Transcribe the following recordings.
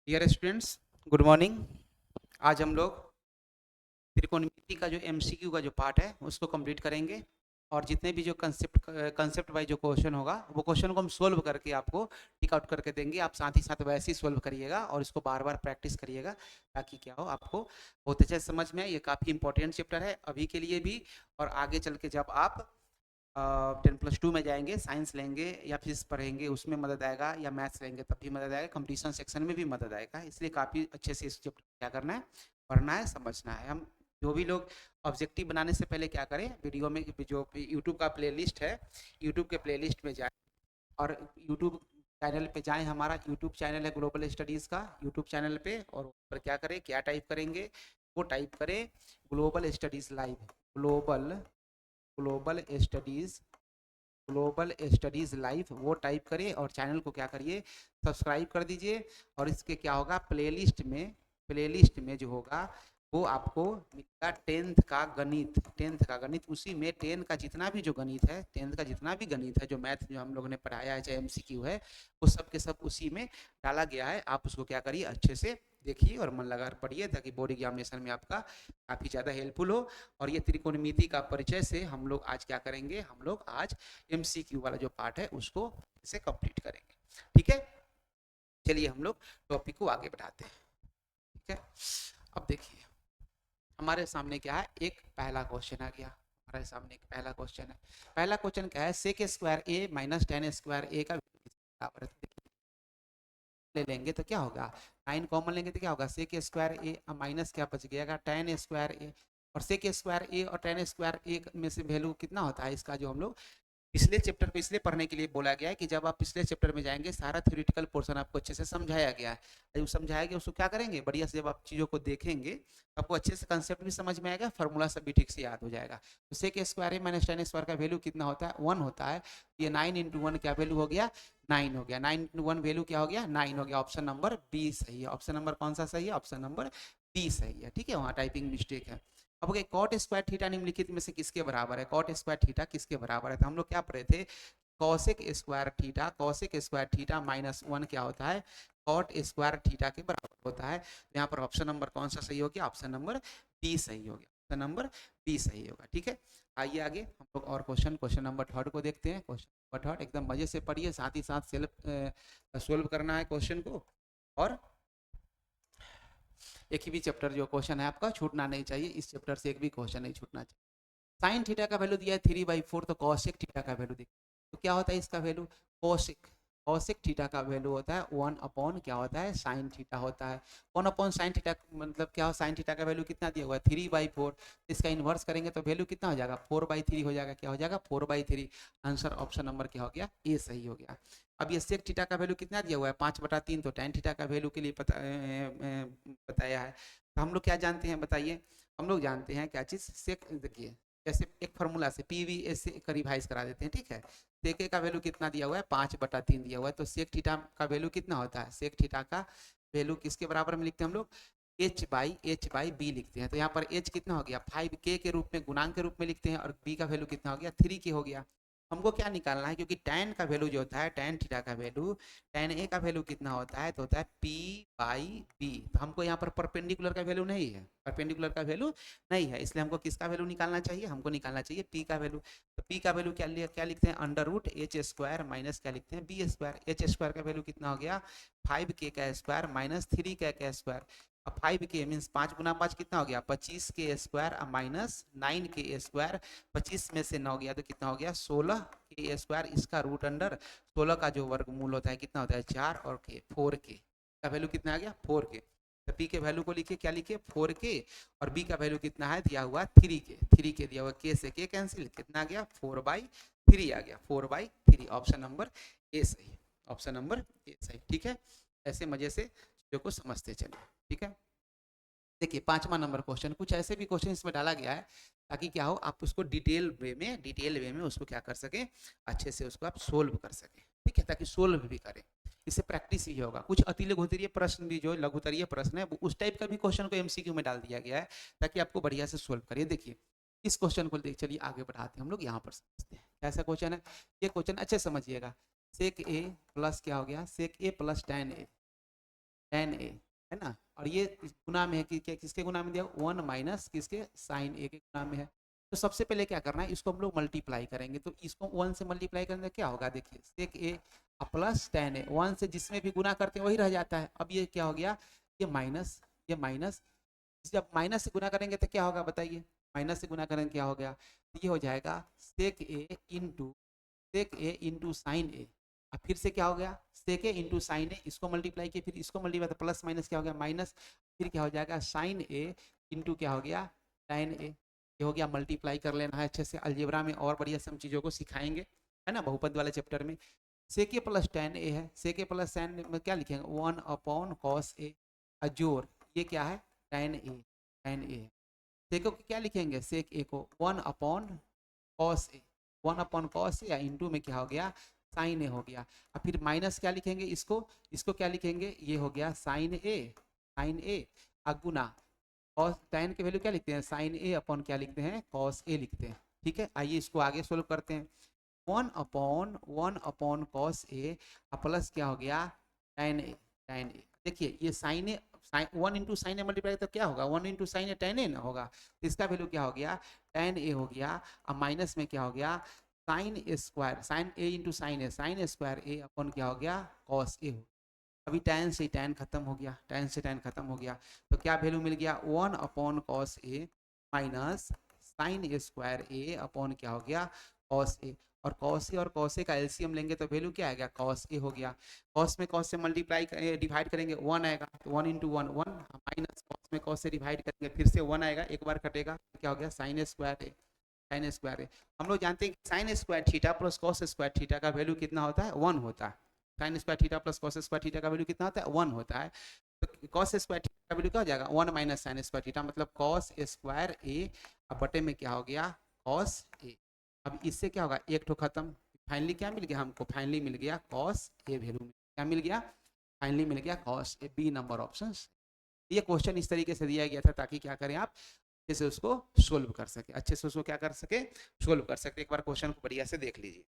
Dear students, good morning. आज हम लोग त्रिकोणमिति का जो एमसीक्यू का जो पार्ट है उसको कंप्लीट करेंगे और जितने भी जो कंसेप्ट वाइज जो क्वेश्चन होगा वो क्वेश्चन को हम सोल्व करके आपको टिक आउट करके देंगे। आप साथ ही साथ वैसे ही सोल्व करिएगा और इसको बार बार प्रैक्टिस करिएगा ताकि क्या हो, आपको बहुत अच्छे से समझ में आए। ये काफ़ी इंपॉर्टेंट चैप्टर है अभी के लिए भी, और आगे चल के जब आप 10+2 में जाएंगे, साइंस लेंगे या फिजिक्स पढ़ेंगे उसमें मदद आएगा, या मैथ्स लेंगे तब भी मदद आएगा, कंपटीशन सेक्शन में भी मदद आएगा। इसलिए काफ़ी अच्छे से इस चैप्टर क्या करना है, पढ़ना है, समझना है। हम जो भी लोग ऑब्जेक्टिव बनाने से पहले क्या करें, वीडियो में जो यूट्यूब का प्लेलिस्ट है, यूट्यूब के प्लेलिस्ट में जाए और यूट्यूब चैनल पे जाएं। हमारा यूट्यूब चैनल है ग्लोबल स्टडीज़ का, यूट्यूब चैनल पे, और ऊपर क्या करें, क्या टाइप करेंगे, वो टाइप करें global studies live, global global studies global studies live, वो टाइप करिए और चैनल को क्या करिए, सब्सक्राइब कर दीजिए। और इसके क्या होगा, प्लेलिस्ट में जो होगा वो आपको मिलेगा 10th का गणित। उसी में 10 का जितना भी जो गणित है, 10th का जितना भी गणित है, जो मैथ जो हम लोगों ने पढ़ाया है, चाहे एमसीक्यू है, वो सब के सब उसी में डाला गया है। आप उसको क्या करिए, अच्छे से देखिए और मन लगा पढ़िए ताकि बोर्ड एग्जामिनेशन में आपका काफ़ी ज़्यादा हेल्पफुल हो। और ये त्रिकोणमिति का परिचय से हम लोग आज क्या करेंगे, हम लोग आज एमसीक्यू वाला जो पार्ट है उसको इसे कंप्लीट करेंगे। ठीक है, चलिए हम लोग टॉपिक को आगे बढ़ाते हैं। ठीक है, अब देखिए हमारे सामने क्या है, एक पहला क्वेश्चन आ गया। हमारे सामने एक पहला क्वेश्चन है। पहला क्वेश्चन क्या है, sec square A minus ten square A का बराबर ले लेंगे तो क्या होगा, 9 कॉमन लेंगे तो क्या होगा, सेक स्क्वायर ए माइनस क्या बच गया, टेन स्क्वायर ए। और सेक स्क्वायर ए और टेन स्क्वायर ए में से वैल्यू कितना होता है इसका, जो हम लोग पिछले चैप्टर को इसलिए पढ़ने के लिए बोला गया है कि जब आप पिछले चैप्टर में जाएंगे सारा थ्योरेटिकल पोर्शन आपको अच्छे से समझाया गया है। जब समझाया गया उसको क्या करेंगे, बढ़िया से जब आप चीज़ों को देखेंगे आपको अच्छे से कंसेप्ट भी समझ में आएगा, फॉर्मूला सब भी ठीक से याद हो जाएगा। तो sec square minus ten square का वैल्यू कितना होता है, 1 होता है। ये 9 × 1 क्या वैल्यू हो गया, 9 हो गया। 9 × 1 वैल्यू क्या हो गया, 9 हो गया। ऑप्शन नंबर बी सही है। ऑप्शन नंबर कौन सा सही है, ऑप्शन नंबर बी सही है। ठीक है, वहाँ टाइपिंग मिस्टेक है। अब कॉट स्क्वायर थीटा निम्नलिखित में से किसके बराबर है, कॉट स्क्वायर थीटा किसके बराबर है, तो हम लोग क्या पढ़े थे, कॉसेक स्क्वायर थीटा -1 क्या होता है, कॉट स्क्वायर थीटा के बराबर होता है। यहाँ पर ऑप्शन नंबर कौन सा सही हो गया, ऑप्शन नंबर बी सही हो गया। ऑप्शन नंबर बी सही होगा। ठीक है, आइए आगे हम लोग और क्वेश्चन नंबर थर्ड को देखते हैं। क्वेश्चन नंबर थर्ड एकदम मजे से पढ़िए, साथ ही साथ सेल्फ सोल्व करना है क्वेश्चन को। और एक ही भी चैप्टर जो क्वेश्चन है आपका छूटना नहीं चाहिए, इस चैप्टर से एक भी क्वेश्चन नहीं छूटना चाहिए। साइन थीटा का वैल्यू दिया है 3/4, तो कॉसेक थीटा का वैल्यू देखिए, तो क्या होता है इसका वैल्यू, कॉसेक कॉसेक थीटा का वैल्यू होता है 1 अपॉन क्या होता है, साइन थीटा होता है। 1/sin थीटा मतलब क्या हो, साइन थीटा का वैल्यू कितना दिया हुआ है 3/4, इसका इन्वर्स करेंगे तो वैल्यू कितना हो जाएगा, 4/3 हो जाएगा। क्या हो जाएगा, 4/3। आंसर ऑप्शन नंबर क्या हो गया, ए सही हो गया। अब ये सेक थीटा का वैल्यू कितना दिया हुआ है 5/3, तो टेन थीटा का वैल्यू के लिए बताया है। तो हम लोग क्या जानते हैं बताइए, हम लोग जानते हैं क्या चीज़, सेक देखिए जैसे एक फार्मूला से पीवी से का रिवाइज करा देते हैं। ठीक है, सेक ए का वैल्यू कितना दिया हुआ है 5/3 दिया हुआ है, तो सेक थीटा का वैल्यू कितना होता है, सेक थीटा का वैल्यू किसके बराबर में लिखते हैं हम लोग, h/बी लिखते हैं। तो यहाँ पर h कितना हो गया 5k के रूप में, गुणांक के रूप में लिखते हैं, और b का वैल्यू कितना हो गया 3k हो गया। हमको क्या निकालना है, क्योंकि tan का वैल्यू जो होता है, tan थीटा का वैल्यू, tan a का वैल्यू कितना होता है, तो होता है p/b। तो हमको यहाँ पर परपेंडिकुलर का वैल्यू नहीं है, परपेंडिकुलर का वैल्यू नहीं है, इसलिए हमको किसका वैल्यू निकालना चाहिए, हमको निकालना चाहिए p का वैल्यू। तो p का वैल्यू क्या लिखते हैं, √h² माइनस क्या लिखते हैं, b²। h² का वैल्यू कितना हो गया 5k का स्क्वायर माइनस 3k का स्क्वायर। अब 5k मीन्स 5 × 5 कितना हो गया 25k स्क्वायर माइनस 9k²। 25 में से 9 गया तो कितना हो गया 16k²। इसका रूट अंडर 16 का जो वर्गमूल होता है कितना होता है 4, और k 4k का वैल्यू कितना आ गया 4k। तो p के वैल्यू को लिखिए, क्या लिखिए 4k, और b का वैल्यू कितना है दिया हुआ 3k। 3k दिया हुआ, k से k कैंसिल, कितना आ गया 4/3 आ गया, 4/3। ऑप्शन नंबर ए सही, ऑप्शन नंबर ए सही। ठीक है, ऐसे मजे से चीज़ों को समझते चलिए। ठीक है, देखिए 5वां नंबर क्वेश्चन, कुछ ऐसे भी क्वेश्चन इसमें डाला गया है ताकि क्या हो, आप उसको डिटेल वे में उसको क्या कर सकें, अच्छे से उसको आप सोल्व कर सकें। ठीक है, ताकि सोल्व भी करें, इससे प्रैक्टिस ही होगा। कुछ अति लघुतरीय प्रश्न भी, जो लघुतरीय प्रश्न है उस टाइप का भी क्वेश्चन को एमसीक्यू में डाल दिया गया है ताकि आपको बढ़िया से सोल्व करिए। देखिए इस क्वेश्चन को देख, चलिए आगे बढ़ाते हैं हम लोग, यहाँ पर समझते हैं कैसा क्वेश्चन है। ये क्वेश्चन अच्छे समझिएगा, सेक ए प्लस क्या हो गया, सेक ए plus tan a tan a, है ना, और ये गुना में है कि किसके गुना में दिया, 1 माइनस किसके, साइन a के गुना में है। तो सबसे पहले क्या करना है, इसको हम लोग मल्टीप्लाई करेंगे, तो इसको 1 से मल्टीप्लाई करेंगे क्या होगा, देखिए सेक a प्लस tan a, 1 से जिसमें भी गुना करते हैं वही रह जाता है। अब ये क्या हो गया, ये माइनस, ये माइनस, जब माइनस से गुना करेंगे तो क्या होगा बताइए, माइनस से गुना करेंगे क्या हो गया, तो ये हो जाएगा सेक ए इंटू साइन ए। अब फिर से क्या हो गया, सेक ए इंटू साइन ए, इसको मल्टीप्लाई किए फिर इसको मल्टीप्लाई, तो प्लस माइनस क्या हो गया, माइनस, फिर क्या हो जाएगा साइन ए इंटू क्या हो गया, tan ए। ये हो गया, मल्टीप्लाई कर लेना है अच्छे से, अलजेब्रा में और बढ़िया से हम चीज़ों को सिखाएंगे, है ना, बहुपद वाले चैप्टर में। सेक ए प्लस tan ए है, सेक ए प्लस tan में क्या लिखेंगे, 1 अपॉन कॉस ए, जोर ये क्या है, tan ए है। सेक को क्या लिखेंगे, सेक ए को 1 upon cos A, 1 upon cos A, या इंटू में क्या हो गया, साइन ए हो गया। अब फिर माइनस क्या लिखेंगे, इसको क्या लिखेंगे, ये हो गया साइन ए अगुना कॉस, tan के वैल्यू क्या लिखते हैं, साइन ए अपॉन क्या लिखते हैं, कॉस ए लिखते हैं। ठीक है, आइए इसको आगे सोल्व करते हैं। 1 अपॉन कॉस ए प्लस क्या हो गया, tan ए। देखिए ये sign A, 1 into sine A multiply तो क्या होगा, 1 इंटू साइन ए tan ए ना होगा, तो इसका वैल्यू क्या हो गया, tan ए हो गया। अब माइनस में क्या हो गया, साइन स्क्वायर, साइन ए इंटू साइन स्क्वायर ए अपॉन क्या हो गया, कॉस ए हो। अभी tan से tan खत्म हो गया, tan से tan खत्म हो गया, तो क्या वैल्यू मिल गया, 1 upon cos A minus sine square A upon क्या हो गया, कॉस ए। और कॉस ए का एलसीएम लेंगे तो वैल्यू क्या आएगा, कॉस ए हो गया। कॉस में कॉस से मल्टीप्लाई डिवाइड करेंगे 1 आएगा, तो 1 इंटू 1 1, माइनस कॉस में कॉस से डिवाइड करेंगे फिर से 1 आएगा, एक बार कटेगा, क्या हो गया साइन स्क्वायर ए, साइन स्क्वायर ए। हम लोग जानते हैं कि sign square theta plus cos square theta का वैल्यू कितना होता है, 1 होता है। Sine square theta plus cos square theta का वैल्यू कितना होता है, 1 होता है। तो कॉस स्क्वायर थीटा का वैल्यू क्या हो जाएगा, 1 माइनस साइन स्क्वायर थीटा, मतलब कॉस स्क्वायर ए, अब बटे में क्या हो गया, कॉस ए। अब इससे क्या होगा, एक तो खत्म, फाइनली क्या मिल गया हमको, फाइनली मिल गया कॉस ए वैल्यू, क्या मिल गया, फाइनली मिल गया cos A, B number option. ये क्वेश्चन इस तरीके से दिया गया था ताकि क्या करें आप अच्छे से उसको सोल्व कर सके, अच्छे से उसको क्या कर सके, सोल्व कर सके। एक बार क्वेश्चन को बढ़िया से देख लीजिए,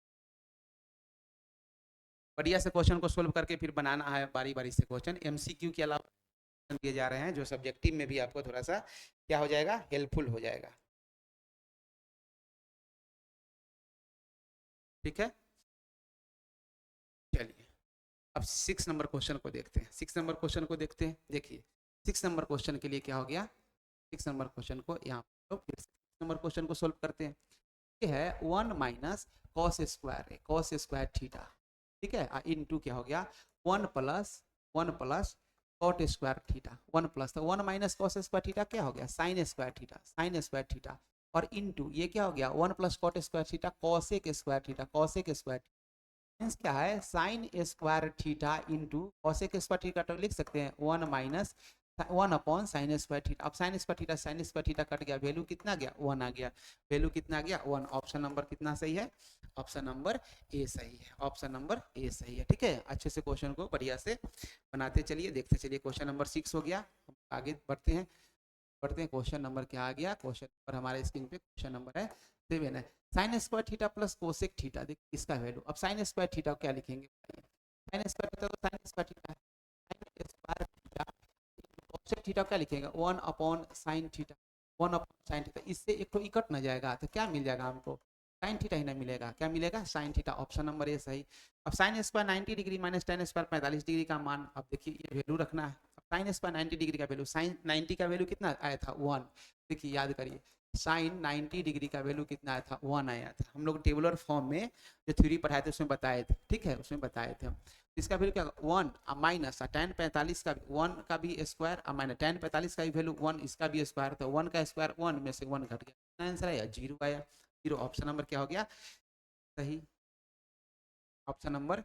बढ़िया से क्वेश्चन को सोल्व करके फिर बनाना है बारी बारी से क्वेश्चन। एमसीक्यू के अलावा दिए जा रहे हैं जो सब्जेक्टिव में भी आपको थोड़ा सा क्या हो जाएगा, हेल्पफुल हो जाएगा। ठीक है, चलिए अब 6 नंबर क्वेश्चन को देखते हैं, 6 नंबर क्वेश्चन को देखते हैं। देखिए 6 नंबर क्वेश्चन के लिए क्या हो गया, 6 नंबर क्वेश्चन को यहाँ पर फिर 6 नंबर क्वेश्चन को सोल्व करते हैं। ये है 1 minus cos square, cos square theta, ठीक है, इनटू क्या हो गया, 1 plus cot square theta, 1 plus, तो 1 माइनस कॉस स्क्वायर थीटा क्या हो गया, साइन स्क्वायर थीटा, और इनटू ये क्या हो गया, 1 plus cot square theta cosec square theta, cosec square means क्या है, sine square theta into cosec square theta, तो लिख सकते हैं 1 minus 1 upon sign square theta. अब साइन स्क्वायर थीटा कट गया, वैल्यू कितना गया, 1 आ गया, वैल्यू कितना गया 1। ऑप्शन नंबर कितना सही है, ऑप्शन नंबर ए सही है, ऑप्शन नंबर ए सही है। ठीक है, अच्छे से क्वेश्चन को बढ़िया से बनाते चलिए, देखते चलिए। क्वेश्चन नंबर 6 हो गया, आगे बढ़ते हैं। क्वेश्चन नंबर क्या आ गया, क्वेश्चन नंबर हमारे स्क्रीन पे क्वेश्चन नंबर है 7 है। Sine square theta plus cosec theta, देख इसका वैल्यू। अब साइन स्क्वायर थीटा क्या लिखेंगे, साइन स्क्वायर थीटा तो साइन स्क्वायर थीटा है, sine square theta cosec theta क्या लिखेंगे, 1 upon sine theta, 1 upon sine theta. इससे एक तो इकट ना जाएगा, तो क्या मिल जाएगा हमको, साइन थीटा ही ना मिलेगा, क्या मिलेगा, sine theta. Option number A सही। अब sine square 90 degree minus ten square 45 degree का मान, अब देखिए ये वैल्यू रखना है। साइन स्क्वायर 90 डिग्री का वैल्यू, साइन 90 का वैल्यू कितना आया था, 1। देखिए याद करिए, साइन 90 डिग्री का वैल्यू कितना आया था, 1 आया था। हम लोग टेबुलर फॉर्म में जो थ्योरी पढ़ाए थे उसमें बताए थे, ठीक है, उसमें बताए थे हम। इसका वैल्यू क्या, 1 माइनस tan 45 का 1 का भी स्क्वायर, माइनस tan 45 का भी वैल्यू 1, इसका भी स्क्वायर, तो 1 का स्क्वायर 1 में से 1 घट गया, आंसर आया 0 आया, 0। ऑप्शन नंबर क्या हो गया, सही, ऑप्शन नंबर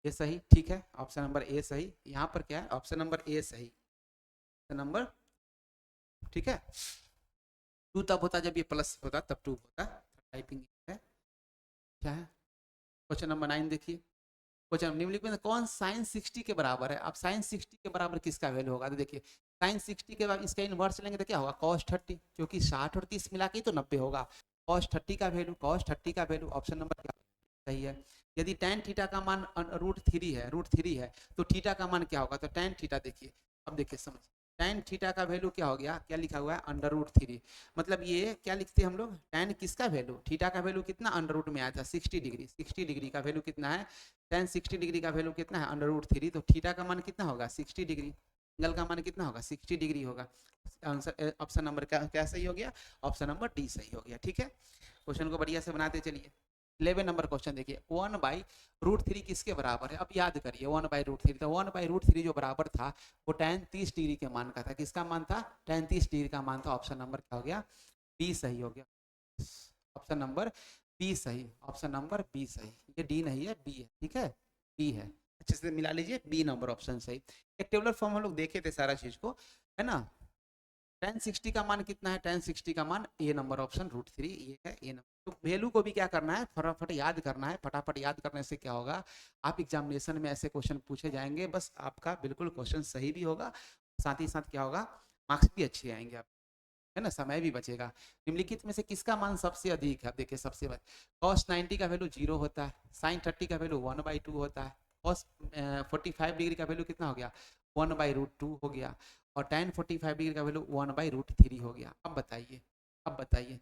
ए सही। ठीक है, ऑप्शन नंबर ए सही, यहाँ पर क्या है, ऑप्शन नंबर ए सही, ऑप्शन नंबर, ठीक है। 2 तब होता जब ये प्लस होता, तब 2 होता, टाइपिंग है क्या है। क्वेश्चन नंबर 9 देखिए, क्वेश्चन निम्नलिखित में कौन साइन 60 के बराबर है। अब साइन 60 के बराबर किसका वैल्यू होगा, तो देखिए साइन 60 के बाद इसका इनवर्स लेंगे तो क्या होगा, cos 30, क्योंकि 60 और 30 मिला के ही तो 90 होगा। cos 30 का वैल्यू, cos 30 का वैल्यू, ऑप्शन नंबर क्या, सही है। यदि tan थीटा का मान √3 है तो थीटा का मान क्या होगा, तो tan थीटा देखिए, अब देखिए समझ, tan थीटा का वैल्यू क्या हो गया, क्या लिखा हुआ है √3, मतलब ये क्या लिखते हैं हम लोग, tan किसका वैल्यू, थीटा का वैल्यू कितना √ में आया था 60 डिग्री, 60 डिग्री का वैल्यू कितना है, tan 60 डिग्री का वैल्यू कितना है √3, तो थीटा का मान कितना होगा 60 डिग्री, एंगल का मान कितना होगा 60 डिग्री होगा। आंसर ऑप्शन नंबर क्या सही हो गया, ऑप्शन नंबर डी सही हो गया। ठीक है, क्वेश्चन को बढ़िया से बनाते चलिए। 11 नंबर क्वेश्चन देखिए, 1/√3 किसके बराबर है, अब याद करिए 1/√3, तो 1/√3 जो बराबर था वो tan 30 डिग्री के मान का था, किसका मान था, tan 30 डिग्री का मान था। ऑप्शन नंबर क्या हो गया, बी सही हो गया, ऑप्शन नंबर बी सही, ऑप्शन नंबर बी सही, ये डी नहीं है बी है, ठीक है, बी है, अच्छे से मिला लीजिए, बी नंबर ऑप्शन सही। एक टेबुलर फॉर्म हम लोग देखे थे सारा चीज को, है ना, tan 60 का मान कितना है, tan 60 का मान ए नंबर ऑप्शन √3, ये है ए नंबर। तो वैल्यू को भी क्या करना है, फटाफट याद करना है, फटाफट याद करने से क्या होगा, आप एग्जामिनेशन में ऐसे क्वेश्चन पूछे जाएंगे, बस आपका बिल्कुल क्वेश्चन सही भी होगा, साथ ही साथ क्या होगा, मार्क्स भी अच्छे आएंगे आप, है ना, समय भी बचेगा। निम्नलिखित में से किसका मान सबसे अधिक है, देखिए सबसे cos 90 का वैल्यू 0 होता है, sin 30 का वैल्यू 1/2 होता है, cos 45 डिग्री का वैल्यू कितना हो गया 1/√2 हो गया, और tan 45 डिग्री का वैल्यू 1/√3 हो गया। अब बताइए, अब बताइए,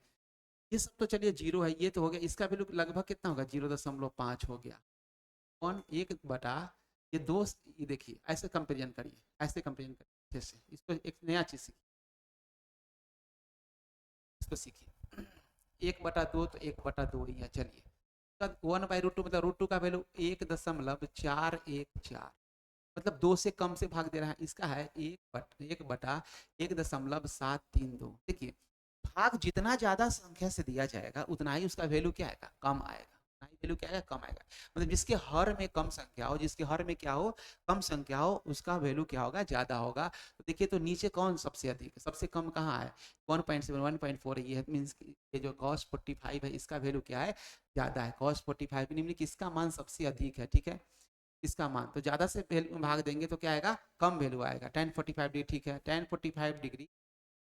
ये सब तो चलिए 0 है, ये तो हो गया, इसका वैल्यू लगभग कितना होगा 0.5 हो गया, 1/, ये दो, ये देखिए ऐसे कंपेरिजन करिए, ऐसे कंपेरिजन करिए, जैसे इसको एक नया चीज सीखिए, इसको सीखिए 1/2 तो 1/2 ही है, चलिए 1/√2 मतलब √2 का वैल्यू 1.414, मतलब 2 से कम से भाग दे रहा है, इसका है 1/1.732। देखिए भाग जितना ज्यादा संख्या से दिया जाएगा उतना ही उसका वैल्यू क्या आएगा, कम आएगा, उतना ही वैल्यू क्या आएगा, कम आएगा, मतलब जिसके हर में कम संख्या हो, जिसके हर में क्या हो, कम संख्या हो, उसका वैल्यू क्या होगा, ज्यादा होगा। तो देखिए तो नीचे कौन सबसे अधिक है, सबसे कम कहाँ है 1.7 1.4, ये मीन्स ये जो cos 45 है इसका वैल्यू क्या है, ज्यादा है, cos 45 निम्न किसका मान सबसे अधिक है, ठीक है, इसका मान, तो ज्यादा से भाग देंगे तो क्या आएगा, कम वैल्यू आएगा, tan 45 डिग्री, ठीक है, tan 45 डिग्री,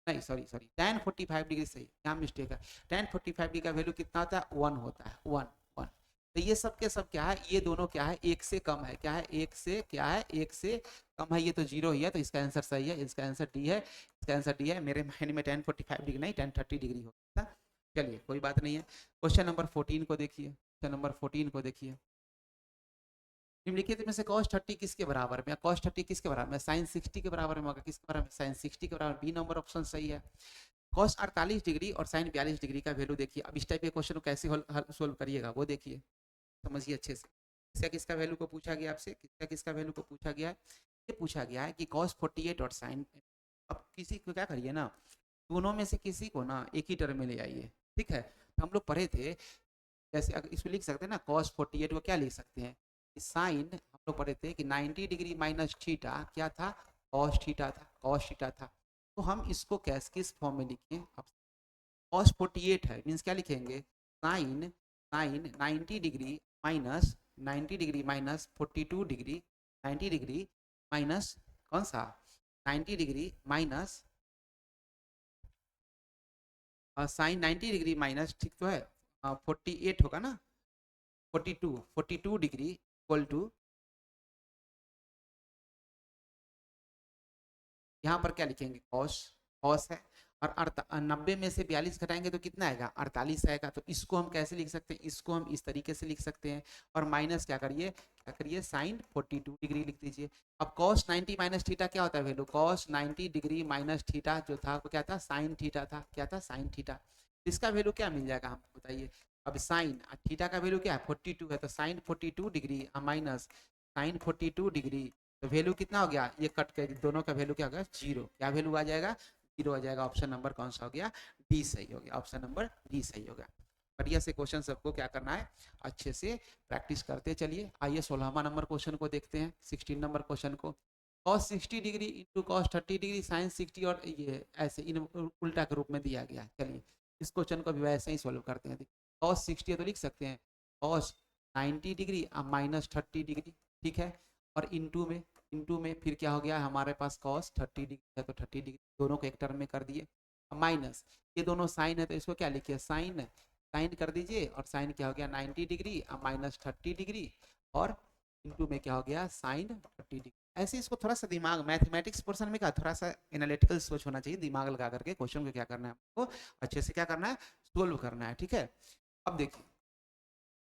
नहीं सॉरी सॉरी tan 45 डिग्री सही, क्या मिस्टेक है, tan 45 डिग्री का वैल्यू कितना होता है 1 होता है, 1 1, तो ये सब के सब क्या है, ये दोनों क्या है, एक से कम है, क्या है, एक से क्या है, एक से कम है, ये तो 0 ही है, तो इसका आंसर सही है, इसका आंसर डी है, इसका आंसर डी है, मेरे माइंड में tan 45 डिग्री नहीं tan 30 डिग्री होता। चलिए कोई बात नहीं है। क्वेश्चन नंबर 14 को देखिए, क्वेश्चन नंबर 14 को देखिए, निम्नलिखित में से cos 30 किसके बराबर में, cos 30 किसके बराबर में, sin 60 के बराबर में होगा, किसके बराबर में, sin 60 के बराबर, बी नंबर ऑप्शन सही है। cos 48 डिग्री और sin 42 डिग्री का वैल्यू देखिए, अब इस टाइप के क्वेश्चन को कैसे सोल्व करिएगा वो देखिए, समझिए अच्छे से, किसका किसका वैल्यू को पूछा गया आपसे, किसका किसका वैल्यू को पूछा गया है, ये पूछा गया है कि cos 48 और sin, अब किसी को क्या करिए ना, दोनों में से किसी को ना एक ही टर्म में ले आइए, ठीक है, तो हम लोग पढ़े थे, जैसे अगर इसमें लिख सकते हैं ना cos 48 को क्या लिख सकते हैं, साइन हम लोग पढ़े थे कि 90 डिग्री माइनस थीटा क्या था, cos थीटा था, cos थीटा था, तो हम इसको कैस किस फॉर्म में लिखें, अब cos 48 है मीन्स क्या लिखेंगे, sine sine 90 degree minus 90 degree minus 42 degree, 90 degree minus कौन सा 90 degree minus sine 90 degree minus, ठीक तो है, 48 होगा ना, 42 डिग्री इक्वल टू, यहाँ पर क्या लिखेंगे कॉस, कॉस है, और 90 में से 42 घटाएंगे तो कितना आएगा 48 आएगा, तो इसको हम कैसे लिख सकते हैं, इसको हम इस तरीके से लिख सकते हैं, और माइनस क्या करिए साइन 42 डिग्री लिख दीजिए। अब cos 90 माइनस थीटा क्या होता है value, cos 90 degree minus theta जो था वो क्या था साइन थीटा था, क्या था साइन थीटा, इसका वैल्यू क्या मिल जाएगा हमको बताइए, अब साइन थीटा का वैल्यू क्या है 42 है, तो sine 42 degree minus sine 42 degree, तो वैल्यू कितना हो गया, ये कट कर दोनों का वैल्यू क्या होगा 0, क्या वैल्यू आ जाएगा 0 आ जाएगा, ऑप्शन नंबर कौन सा हो गया, डी सही हो गया, ऑप्शन नंबर डी सही होगा। बढ़िया से क्वेश्चन सबको क्या करना है, अच्छे से प्रैक्टिस करते चलिए। आइए 16वां नंबर क्वेश्चन को देखते हैं, 16 नंबर क्वेश्चन को, cos 60 degree into cos 30 degree sine 60, और ये ऐसे इन उल्टा के रूप में दिया गया है। चलिए इस क्वेश्चन को भी वैसे ही सोल्व करते हैं। cos 60 है तो लिख सकते हैं cos 90 डिग्री माइनस 30 डिग्री, ठीक है, और इंटू में फिर क्या हो गया हमारे पास cos 30 डिग्री है तो 30 डिग्री, दोनों को एक टर्म में कर दिए, माइनस ये दोनों साइन है तो इसको क्या लिखिए साइन साइन कर दीजिए, और साइन क्या हो गया 90 डिग्री माइनस 30 डिग्री, और इनटू में क्या हो गया साइन 30 डिग्री। ऐसे इसको थोड़ा सा दिमाग, मैथमेटिक्स पोर्शन में क्या थोड़ा सा एनालिटिकल सोच होना चाहिए, दिमाग लगा करके क्वेश्चन को क्या करना है आपको अच्छे से क्या करना है सोल्व करना है, ठीक है। अब देखिए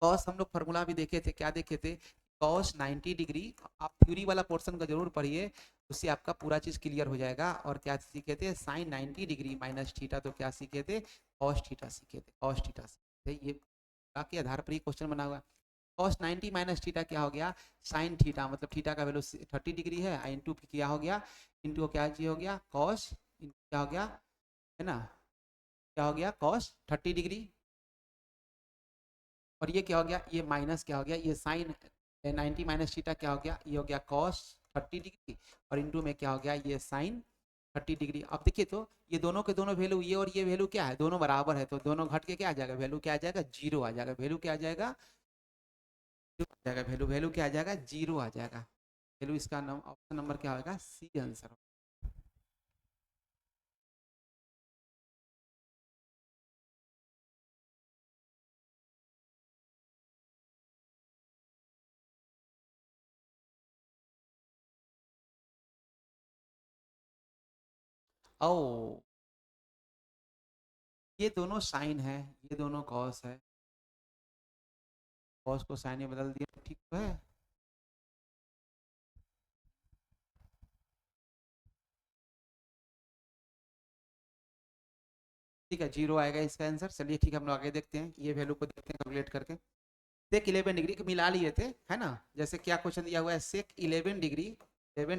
कॉस हम लोग फॉर्मूला भी देखे थे, क्या देखे थे, कॉस 90 डिग्री, आप थ्योरी वाला पोर्शन का जरूर पढ़िए, उससे आपका पूरा चीज क्लियर हो जाएगा। और क्या सीखे थे साइन 90 डिग्री माइनस थीटा, तो क्या सीखे थे कॉस थीटा सीखे थे, कॉस थीटा सीखे थे। ये के आधार पर ही क्वेश्चन बना हुआ है। कॉस 90 माइनस थीटा क्या हो गया साइन थीटा, मतलब थीटा का वैल्यू 30 डिग्री है, इंटू क्या हो गया इंटू क्या जी हो गया कॉस, क्या हो गया है ना, क्या हो गया कॉस 30 डिग्री, और ये क्या हो गया ये माइनस क्या हो गया ये साइन 90 माइनस थीटा क्या हो गया ये हो गया कॉस 30 डिग्री, और इंटू में क्या हो गया ये साइन 30 डिग्री। अब देखिए तो ये दोनों के दोनों वैल्यू, ये और ये वैल्यू क्या है दोनों बराबर है, तो दोनों घट के क्या आ जाएगा वैल्यू क्या आ जाएगा जीरो आ जाएगा, वैल्यू क्या आ जाएगा जाएगा वैल्यू, वैल्यू क्या आ जाएगा जीरो आ जाएगा, वैल्यू इसका ऑप्शन नंबर क्या होगा सी आंसर। ओ ये दोनों साइन है, ये दोनों कॉस है, कॉस को साइन में बदल दिया ठीक तो है। ठीक है जीरो आएगा इसका आंसर। चलिए ठीक है हम लोग आगे देखते हैं, ये वैल्यू को देखते हैं कैलकुलेट करके। सेक 11 डिग्री मिला लिए थे है ना, जैसे क्या क्वेश्चन दिया हुआ है सेक 11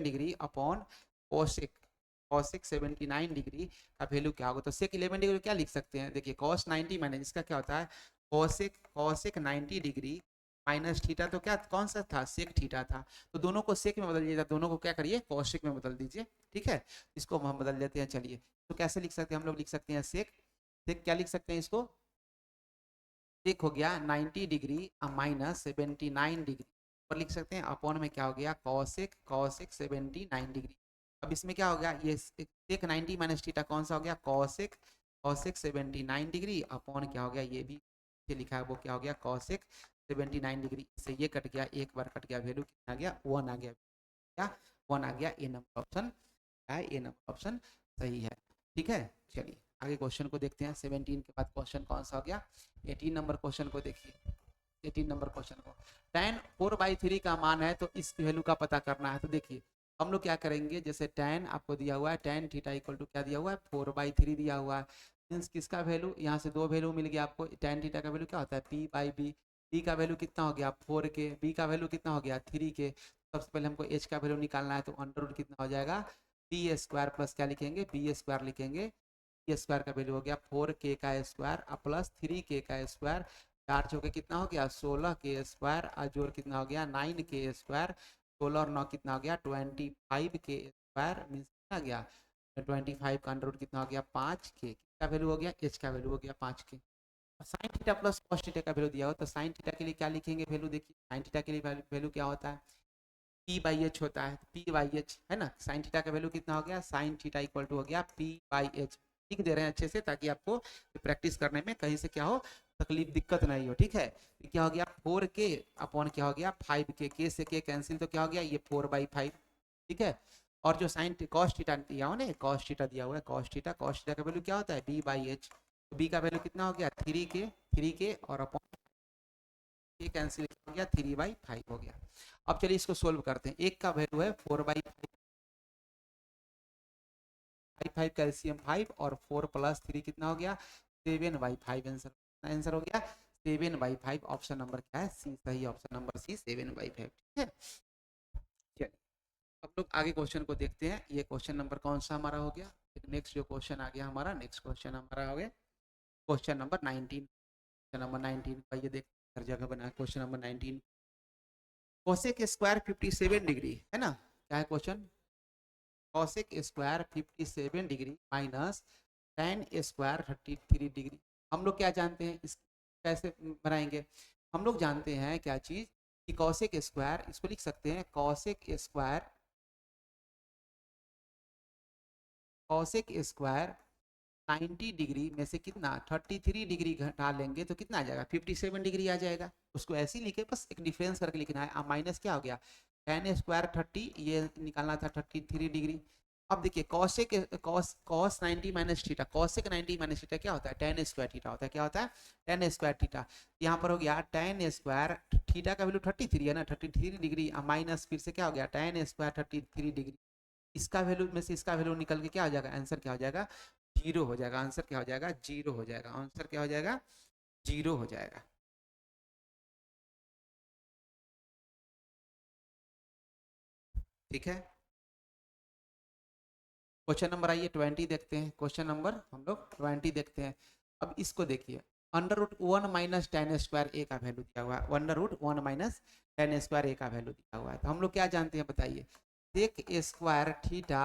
degree upon cosec cosec 79 degree का वैल्यू क्या होगा, तो सेक 11 डिग्री क्या लिख सकते हैं, देखिए कॉस 90 माइनस इसका क्या होता है cosec cosec 90 degree minus theta, तो क्या कौन सा था सेक थीटा था, तो दोनों को सेक में बदल दीजिएगा, दोनों को क्या करिए कॉसेक में बदल दीजिए, ठीक है। इसको हम बदल देते हैं, चलिए तो कैसे लिख सकते हैं हम लोग, लिख सकते हैं सेक सेक क्या लिख सकते हैं इसको, एक हो गया 90 डिग्री माइनस 79 डिग्री, और लिख सकते हैं अपॉन में क्या हो गया कॉसेक कॉसेक 79 डिग्री। अब इसमें क्या हो गया ये सेक 90 माइनस थीटा कौन सा हो गया कॉसेक कॉसेक 79 डिग्री अपॉन क्या हो गया ये भी ये लिखा है वो क्या हो गया कॉसेक 79 डिग्री, इससे ये कट गया एक बार कट गया, वैल्यू कितना आ गया 1 आ गया, क्या 1 आ गया, ए नंबर ऑप्शन है, ए नंबर ऑप्शन सही है, ठीक है। चलिए आगे क्वेश्चन को देखते हैं, 17 के बाद क्वेश्चन कौन सा हो गया 18 नंबर क्वेश्चन को देखिए। 18 नंबर क्वेश्चन को tan 4/3 का मान है तो इस वैल्यू का पता करना है, तो देखिए हम लोग क्या करेंगे, जैसे tan आपको दिया हुआ है tan थीटा इक्वल टू क्या दिया हुआ है 4/3 दिया हुआ है, मीन्स किसका वैल्यू यहाँ से दो वैल्यू मिल गया आपको, tan थीटा का वैल्यू क्या होता है p/b, p का वैल्यू कितना हो गया 4 के, b का वैल्यू कितना हो गया 3 के, सबसे पहले हमको h का वैल्यू निकालना है, तो अंडर रूट कितना हो जाएगा बी स्क्वायर प्लस क्या लिखेंगे बी स्क्वायर लिखेंगे, बी स्क्वायर का वैल्यू हो गया 4k का स्क्वायर प्लस 3k का स्क्वायर, चार चौके कितना हो गया 16k स्क्वायर, और जोड़ कितना हो गया 9k स्क्वायर, 16 और 9 कितना हो गया 25k स्क्वायर, मीन्स कितना गया 25 का अंडर रूट कितना हो गया 5k का वैल्यू हो गया, h का वैल्यू हो गया 5k। Sine theta plus cos theta का वैल्यू दिया हो तो साइन थीटा के लिए क्या लिखेंगे वैल्यू, देखिए साइन थीटा के लिए वैल्यू क्या होता है p/h होता है, p/h है ना, साइन थीटा का वैल्यू कितना हो गया साइन थीटा इक्वल टू हो गया p/h, लिख दे रहे हैं अच्छे से ताकि आपको प्रैक्टिस करने में कहीं से क्या हो तकलीफ दिक्कत नहीं हो, ठीक है। क्या हो गया 4k अपॉन क्या हो गया 5k, के से के कैंसिल तो क्या हो गया ये 4/5, ठीक है। और जो साइन कॉस थीटा दिया हो ना कॉस थीटा दिया हुआ है कॉस थीटा का वैल्यू क्या होता है b/h, तो b का वैल्यू कितना हो गया 3k और अपॉन ये कैंसिल हो गया 3/5 हो गया। अब चलिए इसको सोल्व करते हैं, एक का वैल्यू है 4/5, 5 कैल्शियम 5 और 4 प्लस 3 कितना हो गया 7/5, आंसर आंसर हो गया 7/5, ऑप्शन नंबर क्या है सी, सही ऑप्शन नंबर सी 7/5, ठीक है। चलिए अब लोग आगे क्वेश्चन को देखते हैं, ये क्वेश्चन नंबर कौन सा हमारा हो गया, नेक्स्ट जो क्वेश्चन आ गया हमारा, नेक्स्ट क्वेश्चन हमारा हो गया क्वेश्चन नंबर 19, क्वेश्चन नंबर 19 का ये देख हर जगह बना question number 19, cosec square 57 degree है ना, क्या है question cosec square 57 degree minus tan square 33 degree, हम लोग क्या जानते हैं इस कैसे बनाएंगे, हम लोग जानते हैं क्या चीज कि कॉसेक स्क्वायर इसको लिख सकते हैं कॉसेक स्क्वायर 90 डिग्री में से कितना 33 डिग्री घटा लेंगे तो कितना आ जाएगा 57 डिग्री आ जाएगा। उसको ऐसे ही लिखे, बस एक डिफरेंस करके लिखना है। माइनस क्या हो गया, टेन स्क्वायर 30, ये निकालना था 33 डिग्री। अब देखिए cosec cos 90 minus theta, cosec 90 minus theta क्या होता है, टेन स्क्वायर थीटा होता है। क्या होता है, टेन स्क्वायर थीटा। यहाँ पर हो गया टेन स्क्वायर थीटा का वैल्यू 33 है ना, 33 डिग्री माइनस फिर से क्या हो गया टेन स्क्वायर 33 डिग्री। इसका वैल्यू में से इसका वैल्यू निकल के क्या हो जाएगा, आंसर क्या हो जाएगा, जीरो हो जाएगा। आंसर क्या हो जाएगा, जीरो हो जाएगा। आंसर क्या हो जाएगा, जीरो हो जाएगा। ठीक है, क्वेश्चन नंबर आइए 20 देखते हैं। क्वेश्चन नंबर हम लोग 20 देखते हैं। अब इसको देखिए, under root one minus ten square A का वैल्यू दिया हुआ है, under root one minus ten square A का वैल्यू दिया हुआ है। तो हम लोग क्या जानते हैं बताइए, sec square theta,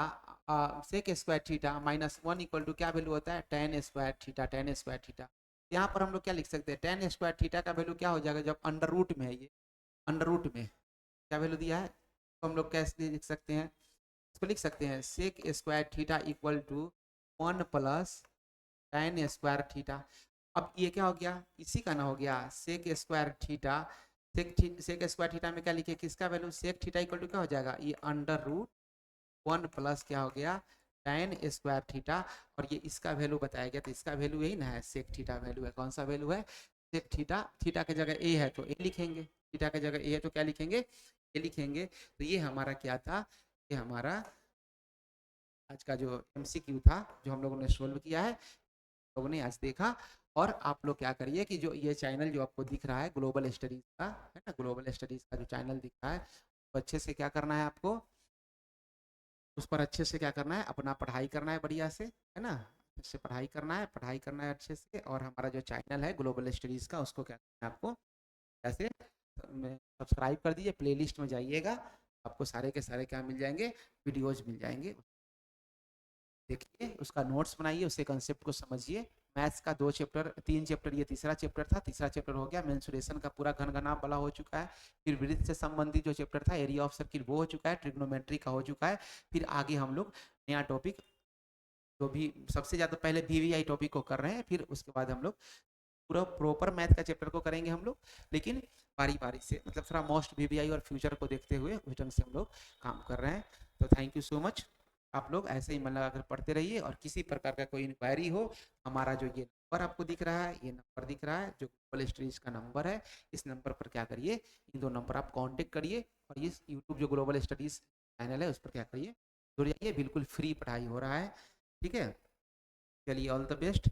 sec square theta minus one equal to क्या वैल्यू होता है, tan square theta, tan square theta. यहाँ पर हम लोग क्या लिख सकते हैं, टेन स्क्वायर थीटा का वैल्यू क्या हो जाएगा, जब अंडर रूट में है ये, अंडर रूट में क्या वैल्यू दिया है, तो हम लोग कैसे लिख सकते हैं, इसको लिख सकते हैं sec square theta equal to one plus tan square theta. अब ये क्या हो गया, इसी का ना हो गया sec square theta. Sec square theta में क्या लिखे, किसका value, sec theta equal to क्या हो जाएगा, ये अंडर रूट वन प्लस क्या हो गया टेन स्क्वायर थीटा। और ये इसका वैल्यू बताया गया, तो इसका वैल्यू यही ना है, सेक थीटा वैल्यू है। कौन सा वैल्यू है, सेक थीटा। थीटा की जगह ए है तो ए लिखेंगे, थीटा की जगह ए है तो क्या लिखेंगे, ए लिखेंगे। तो ये हमारा क्या था, ये हमारा आज का जो एमसीक्यू था जो हम लोगों ने सोल्व किया है, लोगों ने आज देखा। और आप लोग क्या करिए कि जो ये चैनल जो आपको दिख रहा है ग्लोबल स्टडीज का है ना, ग्लोबल स्टडीज का जो चैनल दिख रहा है, तो अच्छे से क्या करना है आपको, उस पर अच्छे से क्या करना है, अपना पढ़ाई करना है बढ़िया से, है ना, अच्छे से पढ़ाई करना है, पढ़ाई करना है अच्छे से। और हमारा जो चैनल है ग्लोबल स्टडीज का, उसको क्या करना है आपको, ऐसे सब्सक्राइब कर दीजिए, प्लेलिस्ट में जाइएगा, आपको सारे के सारे क्या मिल जाएंगे, वीडियोज मिल जाएंगे। देखिए उसका नोट्स बनाइए, उससे कंसेप्ट को समझिए। मैथ्स का 2 चैप्टर 3 चैप्टर, ये तीसरा चैप्टर था, तीसरा चैप्टर हो गया। मेंसुरेशन का पूरा घनघना वाला हो चुका है। फिर वृत्त से संबंधित जो चैप्टर था एरिया ऑफ सर्किल वो हो चुका है, ट्रिग्नोमेट्री का हो चुका है। फिर आगे हम लोग नया टॉपिक, जो भी सबसे ज़्यादा पहले वीवीआई टॉपिक को कर रहे हैं, फिर उसके बाद हम लोग पूरा प्रॉपर मैथ का चैप्टर को करेंगे हम लोग, लेकिन बारी बारी से, मतलब थोड़ा मोस्ट वीवीआई और फ्यूचर को देखते हुए उस ढंग से हम लोग काम कर रहे हैं। तो थैंक यू सो मच। आप लोग ऐसे ही मन लगाकर पढ़ते रहिए, और किसी प्रकार का कोई इंक्वायरी हो, हमारा जो ये नंबर आपको दिख रहा है, ये नंबर दिख रहा है जो ग्लोबल स्टडीज का नंबर है, इस नंबर पर क्या करिए, इन दो नंबर आप कांटेक्ट करिए। और इस यूट्यूब जो ग्लोबल स्टडीज चैनल है उस पर क्या करिए, जुड़ जाइए, बिल्कुल फ्री पढ़ाई हो रहा है। ठीक है, चलिए ऑल द बेस्ट।